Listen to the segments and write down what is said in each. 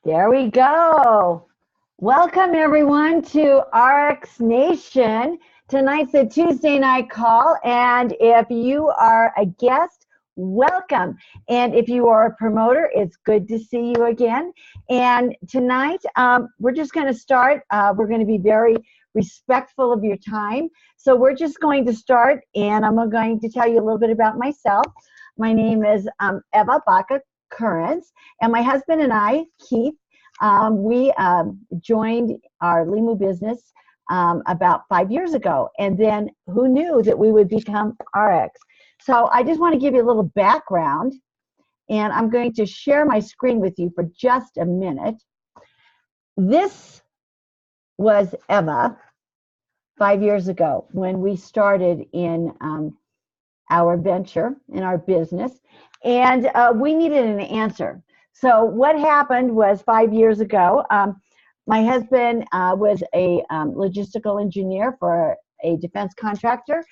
There we go. Welcome everyone to Ariix Nation. Tonight's a Tuesday night call, and if you are a guest, welcome. And if you are a promoter, it's good to see you again. And tonight, we're just going to start. We're going to be very respectful of your time. So we're just going to start, and I'm going to tell you a little bit about myself. My name is Eava Baca Currence, and my husband and I, Keith, we joined our Limu business about 5 years ago, and then who knew that we would become Ariix? So I just want to give you a little background, and I'm going to share my screen with you for just a minute. This was Eava 5 years ago when we started in our venture, in our business, and we needed an answer. So what happened was 5 years ago, my husband was a logistical engineer for a defense contractor.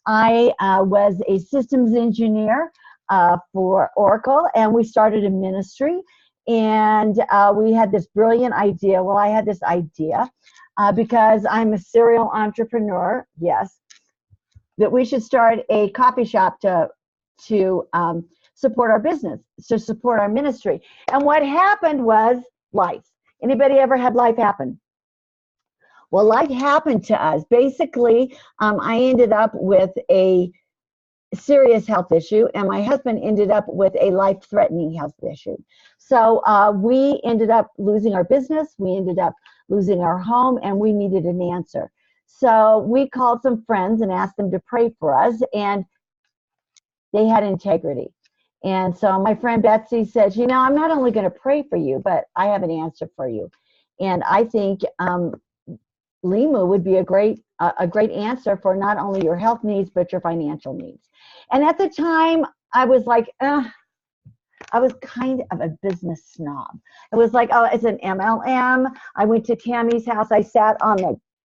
I was a systems engineer for Oracle, and we started a ministry. And we had this brilliant idea. Well, I had this idea because I'm a serial entrepreneur, yes, that we should start a coffee shop to support our business, to support our ministry. And what happened was life. Anybody ever had life happen? Well, life happened to us. Basically, I ended up with a serious health issue, and my husband ended up with a life-threatening health issue. So we ended up losing our business, we ended up losing our home, and we needed an answer. So we called some friends and asked them to pray for us, and they had integrity. And so my friend Betsy said, you know, I'm not only going to pray for you, but I have an answer for you. And I think Limu would be a great answer for not only your health needs, but your financial needs. And at the time, I was like, I was kind of a business snob. It was like, oh, it's an MLM. I went to Tammy's house. I sat on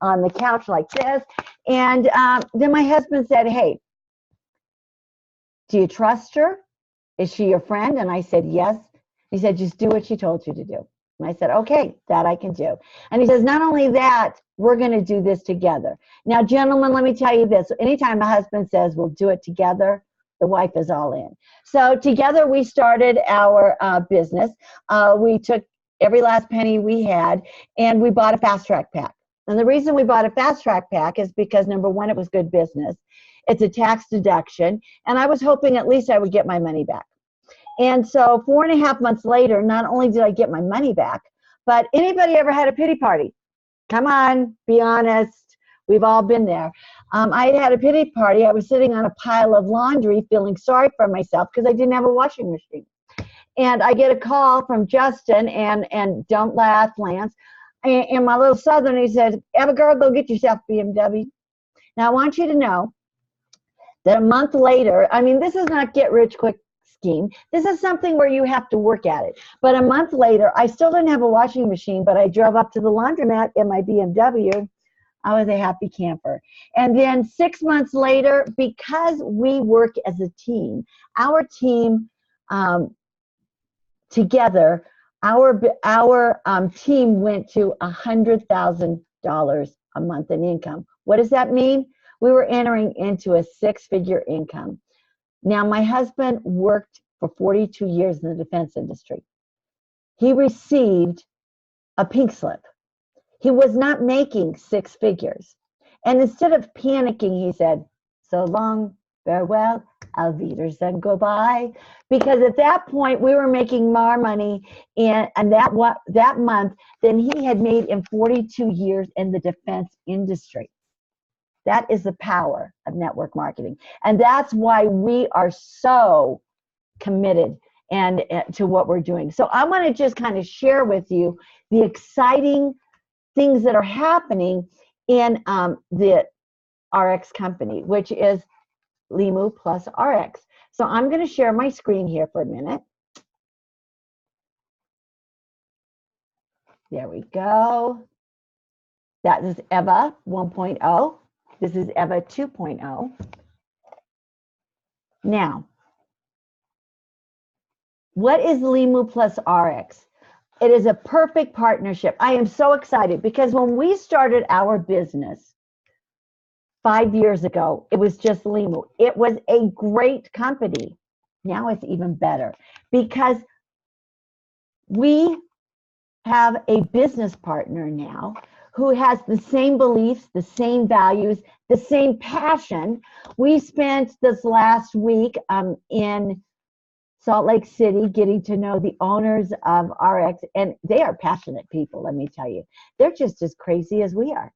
the couch like this. And then my husband said, hey, do you trust her? Is she your friend? And I said, yes. He said, just do what she told you to do. And I said, okay, that I can do. And he says, not only that, we're going to do this together. Now, gentlemen, let me tell you this. Anytime a husband says we'll do it together, the wife is all in. So together we started our business. We took every last penny we had, and we bought a fast track pack. And the reason we bought a fast track pack is because, number one, it was good business. It's a tax deduction, and I was hoping at least I would get my money back. And so 4.5 months later, not only did I get my money back, but anybody ever had a pity party? Come on, be honest. We've all been there. I had a pity party. I was sitting on a pile of laundry feeling sorry for myself because I didn't have a washing machine. And I get a call from Justin, and don't laugh, Lance, and my little Southern, he said, Eava girl, go get yourself a BMW. Now I want you to know that a month later, I mean, this is not get rich quick scheme. This is something where you have to work at it. But a month later, I still didn't have a washing machine, but I drove up to the laundromat in my BMW. I was a happy camper. And then 6 months later, because we work as a team, our team together, our team went to $100,000 a month in income. What does that mean? We were entering into a six-figure income. Now, my husband worked for 42 years in the defense industry. He received a pink slip. He was not making six figures. And instead of panicking, he said, so long, farewell, auf Wiedersehen, goodbye. Because at that point, we were making more money and that month than he had made in 42 years in the defense industry. That is the power of network marketing. And that's why we are so committed and to what we're doing. So I want to just kind of share with you the exciting things that are happening in the Ariix company, which is Limu plus Ariix. So I'm going to share my screen here for a minute. There we go. That is Eava 1.0. This is Eava 2.0. Now, what is Limu plus Ariix? It is a perfect partnership. I am so excited because when we started our business 5 years ago, it was just Limu. It was a great company. Now it's even better because we have a business partner now who has the same beliefs, the same values, the same passion. We spent this last week in Salt Lake City getting to know the owners of Ariix, and they are passionate people, let me tell you. They're just as crazy as we are.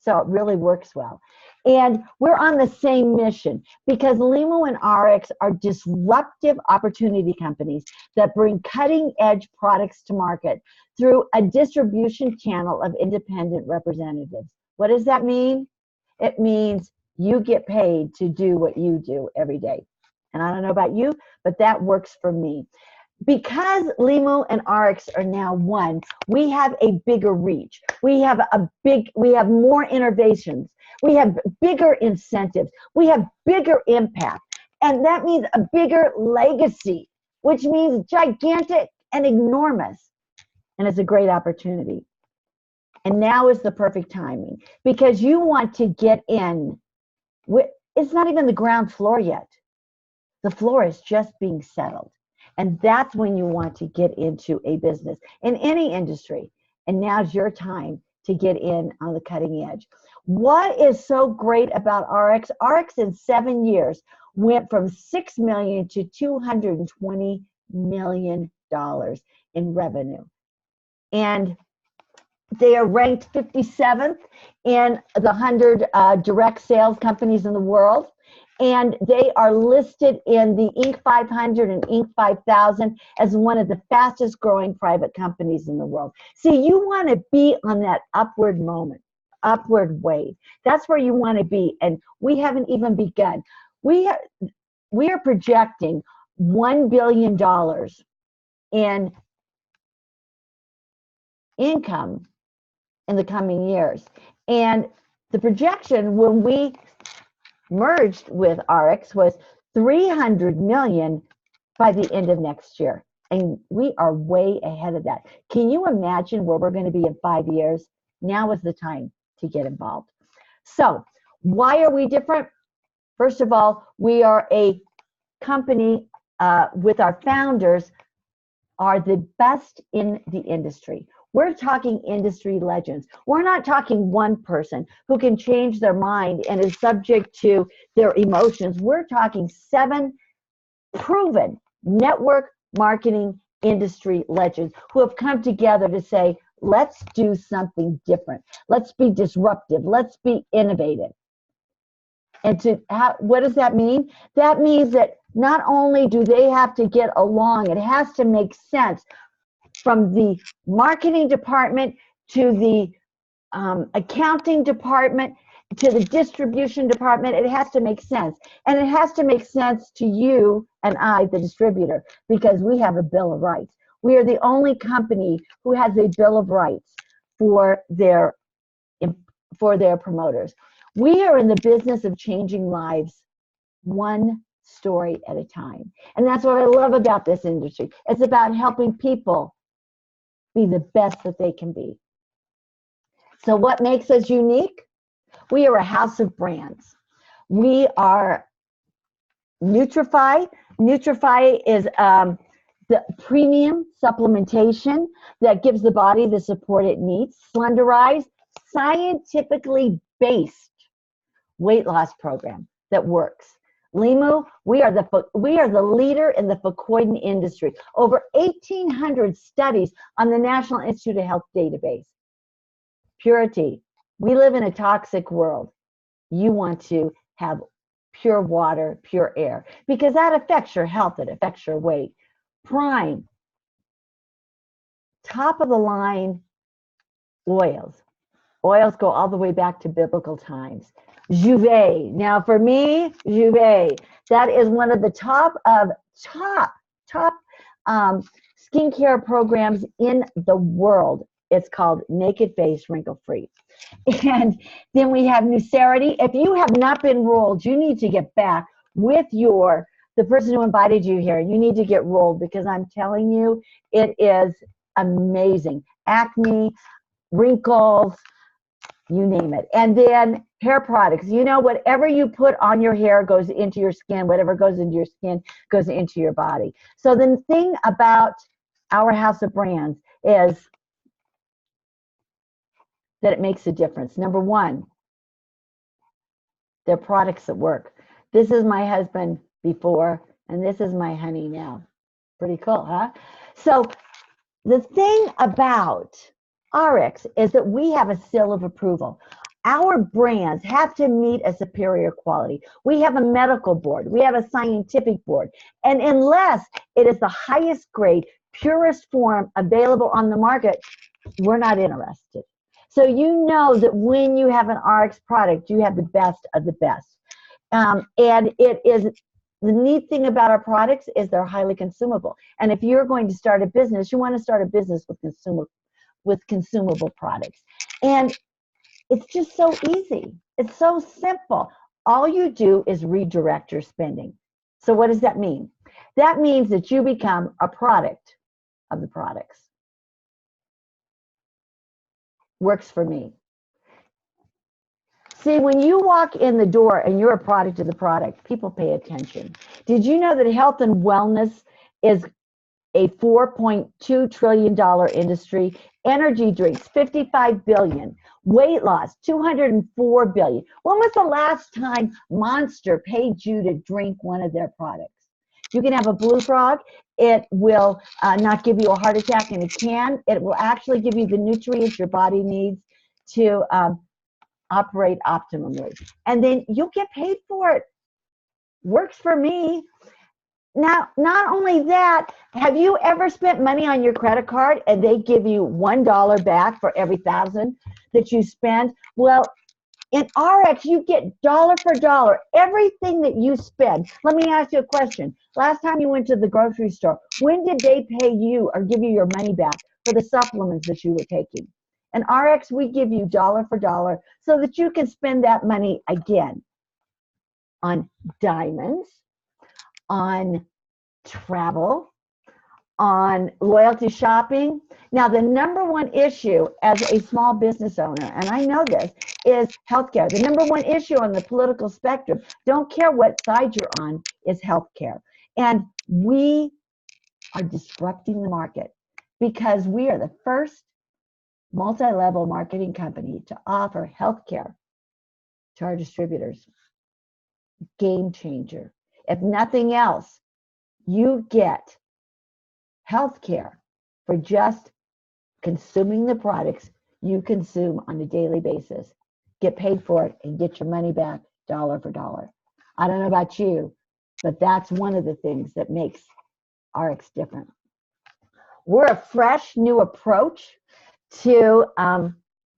So it really works well. And we're on the same mission because Limu and Ariix are disruptive opportunity companies that bring cutting edge products to market through a distribution channel of independent representatives. What does that mean? It means you get paid to do what you do every day. And I don't know about you, but that works for me. Because Limu and Ariix are now one, we have a bigger reach. We have more innovations. We have bigger incentives. We have bigger impact. And that means a bigger legacy, which means gigantic and enormous. And it's a great opportunity. And now is the perfect timing because you want to get in. It's not even the ground floor yet. The floor is just being settled. And that's when you want to get into a business in any industry. And now's your time to get in on the cutting edge. What is so great about Ariix? Ariix in 7 years went from $6 million to $220 million in revenue. And they are ranked 57th in the 100 direct sales companies in the world. And they are listed in the Inc. 500 and Inc. 5000 as one of the fastest growing private companies in the world. See, you want to be on that upward wave. That's where you want to be. And we haven't even begun. We are projecting $1 billion in income in the coming years. And the projection when we merged with Ariix was $300 million by the end of next year. And we are way ahead of that. Can you imagine where we're going to be in 5 years? Now is the time to get involved. So why are we different? First of all, we are a company with our founders are the best in the industry. We're talking industry legends. We're not talking one person who can change their mind and is subject to their emotions. We're talking 7 proven network marketing industry legends who have come together to say, let's do something different. Let's be disruptive. Let's be innovative. And what does that mean? That means that not only do they have to get along, it has to make sense from the marketing department to the accounting department to the distribution department. It has to make sense. And it has to make sense to you and I, the distributor, because we have a Bill of Rights. We are the only company who has a Bill of Rights for their promoters. We are in the business of changing lives one story at a time. And that's what I love about this industry. It's about helping people be the best that they can be. So what makes us unique? We are a house of brands. We are Nutrify. Nutrify is the premium supplementation that gives the body the support it needs. Slenderize, scientifically based weight loss program that works. Limu, we are the leader in the Facoidin industry. Over 1,800 studies on the National Institute of Health database. Purity, we live in a toxic world. You want to have pure water, pure air, because that affects your health, it affects your weight. Prime, top of the line oils. Oils go all the way back to biblical times. Juve. Now for me, Juve, that is one of the top skincare programs in the world. It's called Naked Face Wrinkle Free. And then we have Nucerity. If you have not been rolled, you need to get back with the person who invited you here. You need to get rolled because I'm telling you, it is amazing. Acne, wrinkles, you name it. And then hair products. You know, whatever you put on your hair goes into your skin. Whatever goes into your skin goes into your body. So the thing about our house of brands is that it makes a difference. Number one, they're products that work. This is my husband before, and this is my honey now. Pretty cool, huh? So the thing about Ariix is that we have a seal of approval. Our brands have to meet a superior quality. We have a medical board. We have a scientific board. And unless it is the highest grade, purest form available on the market, we're not interested. So you know that when you have an Ariix product, you have the best of the best. And it is, the neat thing about our products is they're highly consumable. And if you're going to start a business, you want to start a business with consumable products. And it's just so easy. It's so simple. All you do is redirect your spending. So what does that mean? That means that you become a product of the products. Works for me. See, when you walk in the door and you're a product of the product, people pay attention. Did you know that health and wellness is a $4.2 trillion industry? Energy drinks, $55 billion. Weight loss, $204 billion. When was the last time Monster paid you to drink one of their products? You can have a Blue Frog. It will not give you a heart attack in a can. It will actually give you the nutrients your body needs to operate optimally. And then you'll get paid for it. Works for me. Now, not only that, have you ever spent money on your credit card and they give you $1 back for every $1,000 that you spend? Well, in Ariix, you get dollar for dollar everything that you spend. Let me ask you a question. Last time you went to the grocery store, when did they pay you or give you your money back for the supplements that you were taking? In Ariix, we give you dollar for dollar so that you can spend that money again on diamonds, on travel, on loyalty shopping. Now, the number one issue as a small business owner, and I know this, is healthcare. The number one issue on the political spectrum, don't care what side you're on, is healthcare. And we are disrupting the market because we are the first multi-level marketing company to offer healthcare to our distributors. Game changer. If nothing else, you get healthcare for just consuming the products you consume on a daily basis. Get paid for it and get your money back dollar for dollar. I don't know about you, but that's one of the things that makes Ariix different. We're a fresh new approach to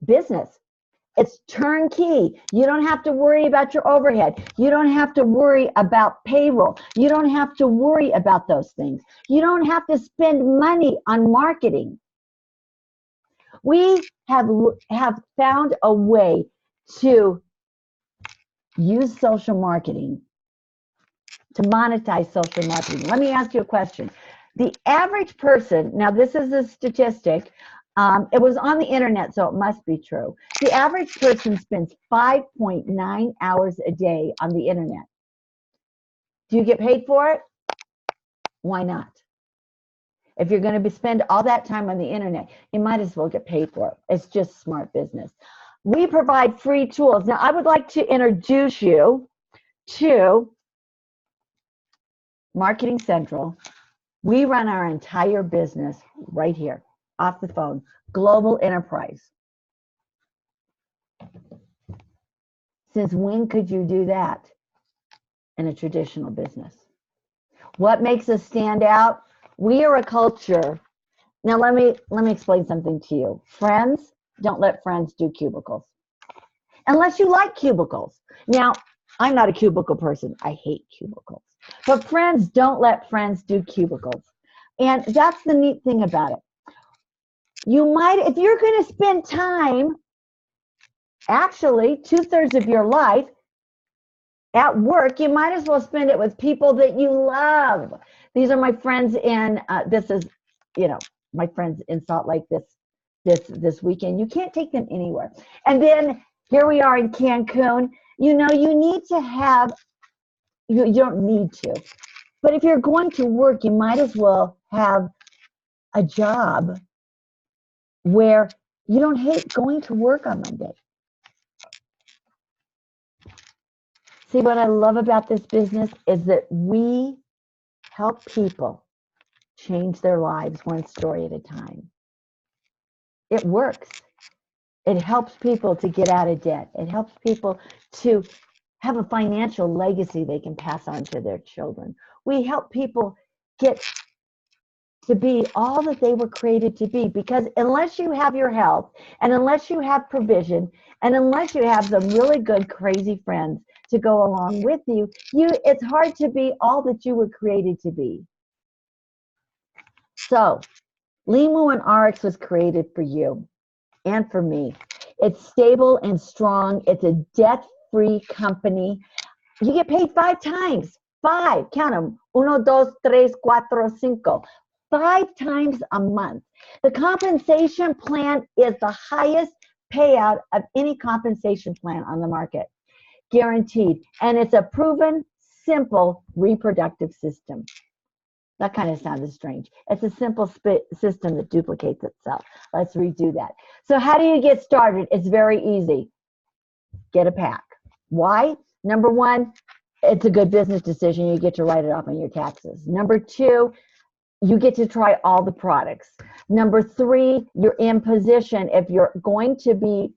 business. It's turnkey. You don't have to worry about your overhead. You don't have to worry about payroll. You don't have to worry about those things. You don't have to spend money on marketing. We have found a way to use social marketing, to monetize social marketing. Let me ask you a question. The average person, now this is a statistic, it was on the internet, so it must be true. The average person spends 5.9 hours a day on the internet. Do you get paid for it? Why not? If you're going to spend all that time on the internet, you might as well get paid for it. It's just smart business. We provide free tools. Now, I would like to introduce you to Marketing Central. We run our entire business right here, off the phone. Global enterprise. Since when could you do that in a traditional business? What makes us stand out? We are a culture. Now let me explain something to you. Friends, don't let friends do cubicles. Unless you like cubicles. Now, I'm not a cubicle person. I hate cubicles. But friends, don't let friends do cubicles. And that's the neat thing about it. You might, if you're going to spend time, actually 2/3 of your life at work, you might as well spend it with people that you love. These are my friends in, this is, my friends in Salt Lake this weekend. You can't take them anywhere. And then here we are in Cancun. You know, you need to have, you don't need to, but if you're going to work, you might as well have a job where you don't hate going to work on Monday. See, what I love about this business is that we help people change their lives one story at a time. It works. It helps people to get out of debt. It helps people to have a financial legacy they can pass on to their children. We help people get to be all that they were created to be, because unless you have your health, and unless you have provision, and unless you have some really good crazy friends to go along with you, it's hard to be all that you were created to be. So Limu and Ariix was created for you and for me. It's stable and strong. It's a debt-free company. You get paid 5 times. 5, count them. 1, 2, 3, 4, 5. 5 times a month. The compensation plan is the highest payout of any compensation plan on the market. Guaranteed. And it's a proven, simple reproductive system. That kind of sounded strange. It's a simple system that duplicates itself. Let's redo that. So how do you get started? It's very easy. Get a pack. Why? Number 1, it's a good business decision. You get to write it off on your taxes. Number 2, you get to try all the products. Number 3, you're in position. If you're going to be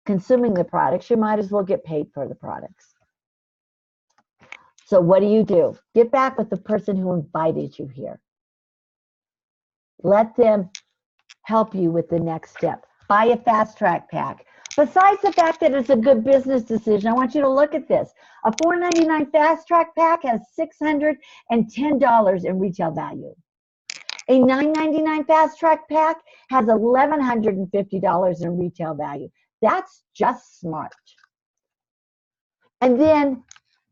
consuming the products, you might as well get paid for the products. So what do? Get back with the person who invited you here. Let them help you with the next step. Buy a fast track pack. Besides the fact that it's a good business decision, I want you to look at this. A $4.99 fast track pack has $610 in retail value. A $9.99 fast track pack has $1,150 in retail value. That's just smart. And then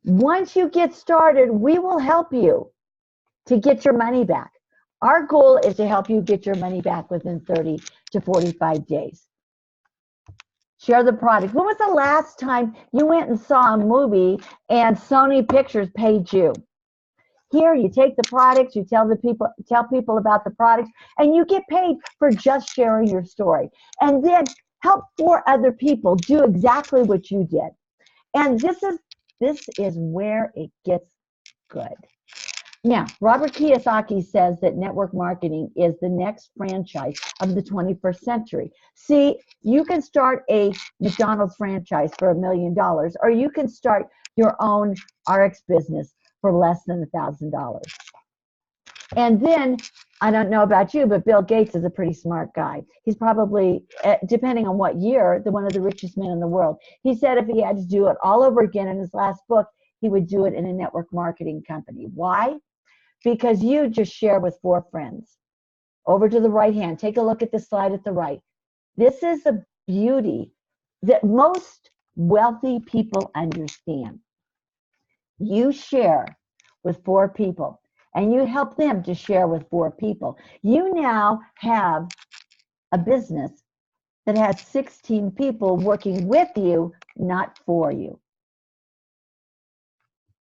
once you get started, we will help you to get your money back. Our goal is to help you get your money back within 30 to 45 days. Share the product. When was the last time you went and saw a movie and Sony Pictures paid you? Here, you take the products, you tell people about the products, and you get paid for just sharing your story. And then help 4 other people do exactly what you did. And this is where it gets good. Now, Robert Kiyosaki says that network marketing is the next franchise of the 21st century. See, you can start a McDonald's franchise for $1 million, or you can start your own Ariix business for less than $1,000. And then, I don't know about you, but Bill Gates is a pretty smart guy. He's probably, depending on what year, one of the richest men in the world. He said if he had to do it all over again in his last book, he would do it in a network marketing company. Why? Because you just share with 4 friends. Over to the right hand, take a look at the slide at the right. This is the beauty that most wealthy people understand. You share with 4 people, and you help them to share with 4 people. You now have a business that has 16 people working with you, not for you.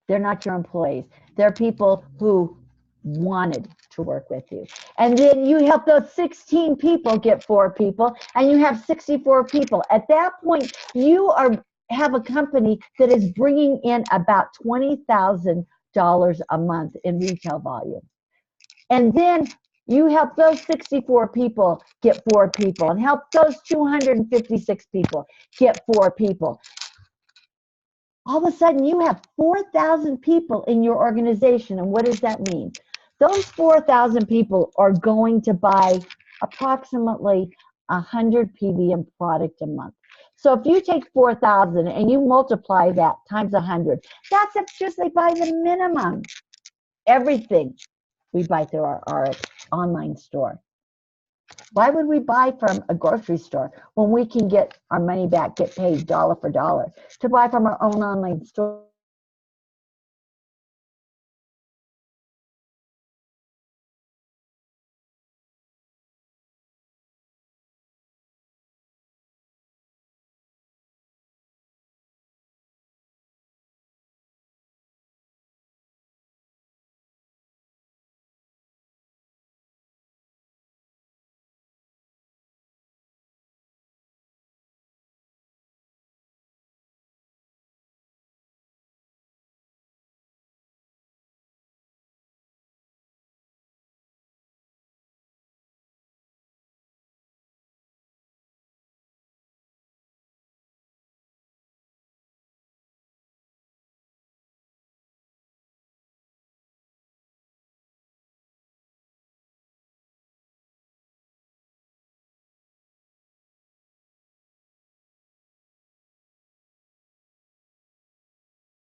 They're not your employees. They're people who wanted to work with you. And then you help those 16 people get 4 people, and you have 64 people. At that point, you have a company that is bringing in about $20,000 a month in retail volume. And then you help those 64 people get 4 people, and help those 256 people get 4 people. All of a sudden, you have 4,000 people in your organization. And what does that mean? Those 4,000 people are going to buy approximately 100 PVM product a month. So if you take 4,000 and you multiply that times 100, that's just they buy the minimum. Everything we buy through our Ariix online store. Why would we buy from a grocery store when we can get our money back, get paid dollar for dollar? To buy from our own online store